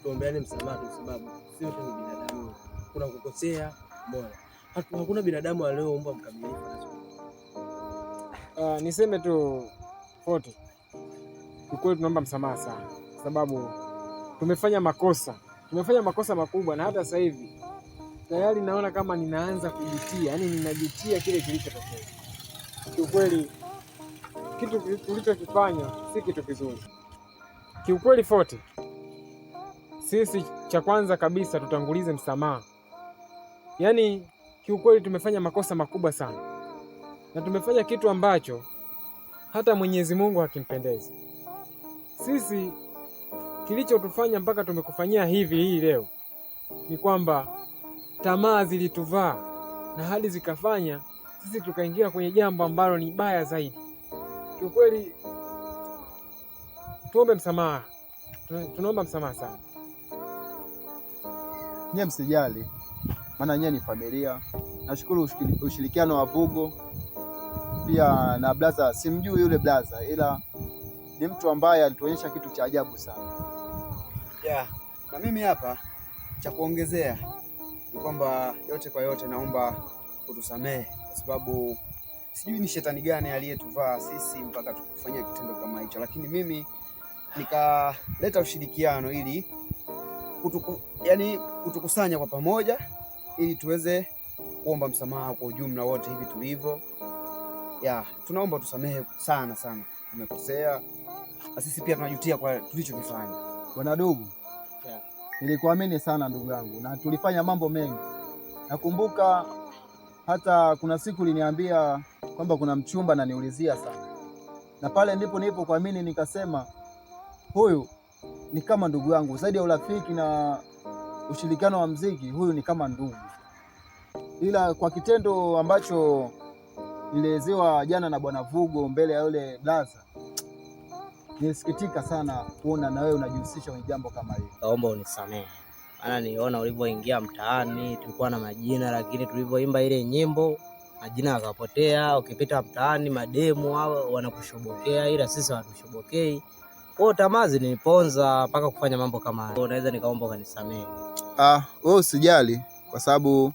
tuombeane msamaha kwa sababu sio tu binadamu. Kuna kukosea, mbona? Hakuna binadamu aliyeomba mkamilifu. Niseme tu Foti, ukweli tunaomba msamaha sana sababu tumefanya makosa makubwa, na hata sasa hivi tayari naona kama ninaanza kujutia, yani ninajutia kile kilichotokea. Kiukweli kitu tulichokifanya si kitu kizuri. Kiukweli Foti, sisi cha kwanza kabisa tutangulize msamaha. Yaani kiukweli tumefanya makosa makubwa sana, na tumefanya kitu ambacho hata Mwenyezi Mungu hakimpendezi. Sisi kilichotufanya mpaka tumekufanyia hivi hii leo ni kwamba tamaa zilituvaa na hadi zikafanya sisi tukaingia kwenye jambo ambalo ni baya zaidi. Kiukweli tuombe msamaha, tunaomba msamaha sana. Nyie msijali, maana nyie ni familia. Nashukuru ushirikiano wa Vugo pia na blaza. Simjui yule blaza, ila ni mtu ambaye alituonyesha kitu cha ajabu sana. Na mimi hapa cha kuongezea ni kwamba yote kwa yote naomba utusamehe, kwa sababu sijui ni shetani gani aliyetuvaa sisi mpaka tukufanyia kitendo kama hicho, lakini mimi nikaleta ushirikiano ili kutukusanya kwa pamoja ili tuweze kuomba msamaha kwa ujumla wote hivi tulivyo. Tunaomba tusamehe sana sana, tumekosea na sisi pia tunajutia kwa tulichokifanya. Bwana Dugu, nilikuamini sana ndugu yangu na tulifanya mambo mengi. Nakumbuka hata kuna siku uliniambia kwamba kuna mchumba na niulizia sana, na pale ndipo nilipokuamini nikasema huyu ni kama ndugu yangu. Zaidi ya urafiki na ushirikiano wa muziki, huyu ni kama ndugu. Ila kwa kitendo ambacho nilielezewa jana na Bwana Vugo mbele ya yule blaza, nilisikitika sana kuona na wewe unajihusisha kwenye jambo kama hili. Naomba unisamehe. Maana niliona ulivyoingia mtaani tulikuwa na majina, lakini tulivyoimba ile nyimbo majina yakapotea. Ukipita mtaani mademu hao wanakushobokea, ila sisi hatushobokei. Kwa tamaa ziliniponza mpaka kufanya mambo kama hayo. Unaweza nikaomba ukanisamehe. Wewe usijali, kwa sababu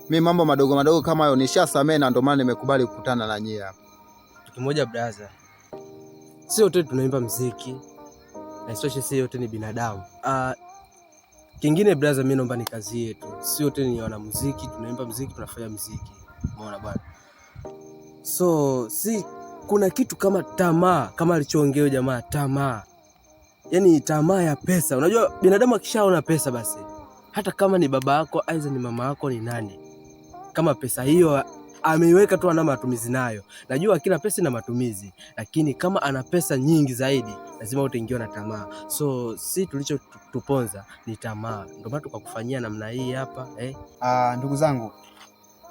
mimi mambo madogo madogo kama hayo nishasamehe, na ndio maana nimekubali kukutana na nyie hapa. Kimoja brother, sisi wote tunaimba muziki na isitoshe sisi wote ni binadamu. Kingine brother, mimi naomba ni kazi yetu. Sisi wote ni wana muziki, tunaimba muziki, tunafanya muziki. Umeona bwana? So si kuna kitu kama tamaa, kama alichoongea jamaa, tamaa. Yaani tamaa ya pesa. Unajua binadamu akishaona pesa basi, hata kama ni baba yako, aidha ni mama yako, ni nani, kama pesa hiyo ameiweka tu ana matumizi nayo. Najua kila pesa ina matumizi, lakini kama ana pesa nyingi zaidi lazima utaingiwa na tamaa. So si tulichotuponza ni tamaa. Ndio maana tukakufanyia namna hii hapa. Ndugu zangu,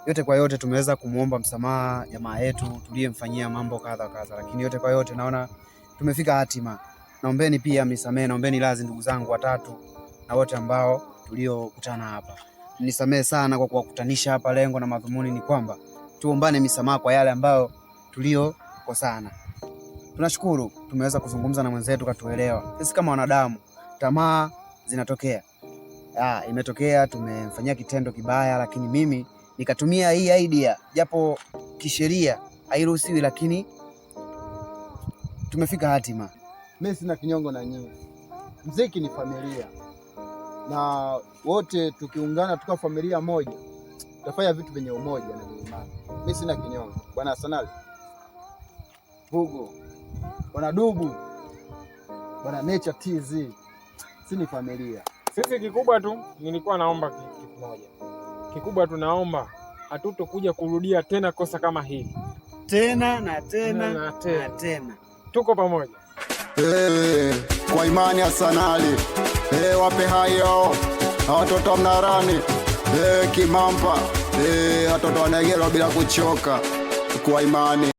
yote kwa yote tumeweza kumuomba msamaha jamaa yetu tuliyemfanyia mambo kadha kadha, lakini yote kwa yote naona tumefika hatima. Naombeni pia mnisamehe, naombeni radhi ndugu zangu watatu na wote ambao tuliokutana hapa. Nisamehe sana kwa kuwakutanisha hapa. Lengo na madhumuni ni kwamba tuombane misamaha kwa yale ambayo tuliokosana. Tunashukuru tumeweza kuzungumza na mwenzetu katuelewa. Sisi kama wanadamu tamaa zinatokea. Imetokea tumemfanyia kitendo kibaya, lakini mimi nikatumia hii idea, japo kisheria hairuhusiwi, lakini tumefika hatima. Mimi sina kinyongo na nyinyi. Muziki ni familia, na wote tukiungana tukawa familia moja tutafanya vitu vyenye umoja na imani. Mimi sina kinyongo. Bwana Sanali, Vugo, Bwana Dugu, Bwana Nature TZ, si ni familia. Sisi kikubwa tu nilikuwa naomba kitu kimoja. Kikubwa tunaomba hatutokuja kurudia tena kosa kama hili. Tena na tena na tena. Tuko pamoja. Kwa imani ya Sanali, wape hayo watoto Mnarani, Kimampa, watoto Wanegelo bila kuchoka, kwa imani.